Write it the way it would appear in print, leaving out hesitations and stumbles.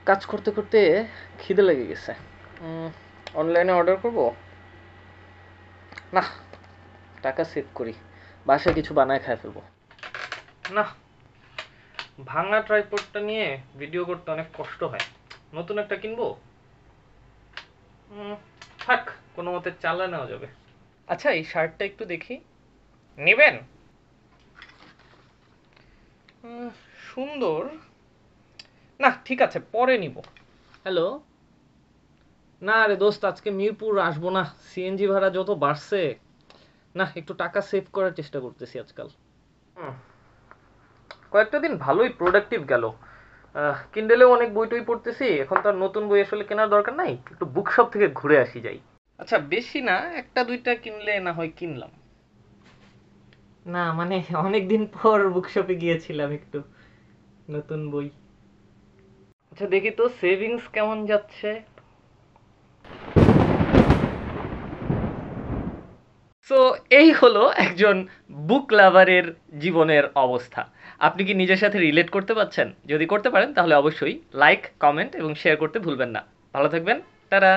কাজ করতে করতে খিদে লেগে গেছে। অনলাইনে অর্ডার করব না, টাকা সেভ করি, বাসায় কিছু বানায় খাই ফেলবো। না, ভাঙা ট্রাইপডটা নিয়ে ভিডিও করতে অনেক কষ্ট হয়, নতুন একটা কিনবো। থাক, কোনো মতে চালা নেওয়া যাবে। আচ্ছা, এই শার্টটা একটু দেখি, নেবেন? সুন্দর, না ঠিক আছে, পরে নিব। হ্যালো, না রে দোস্ত, আজকে মিরপুর আসবো না, সিএনজি ভাড়া যত বাড়ছে। না, একটু টাকা সেভ করার চেষ্টা করতেছি আজকাল। কয়েকটা দিন ভালোই প্রোডাক্টিভ গেল। কিন্ডেলেও অনেক বই টই পড়তেছি, এখন তো আর নতুন বই আসলে কেনার দরকার নাই, একটু বুক শপ থেকে ঘুরে আসি যাই। আচ্ছা, বেশি না, একটা দুইটা কিনলে না হয় কিনলাম। না মানে অনেকদিন পর বুকশপে গিয়েছিলাম, একটু নতুন বই। আচ্ছা, দেখি তো সেভিংস কেমন যাচ্ছে। সো এই হলো একজন বুক লাভারের জীবনের অবস্থা। আপনি কি নিজের সাথে রিলেট করতে পারছেন? যদি করতে পারেন তাহলে অবশ্যই লাইক, কমেন্ট এবং শেয়ার করতে ভুলবেন না। ভালো থাকবেন। টাটা।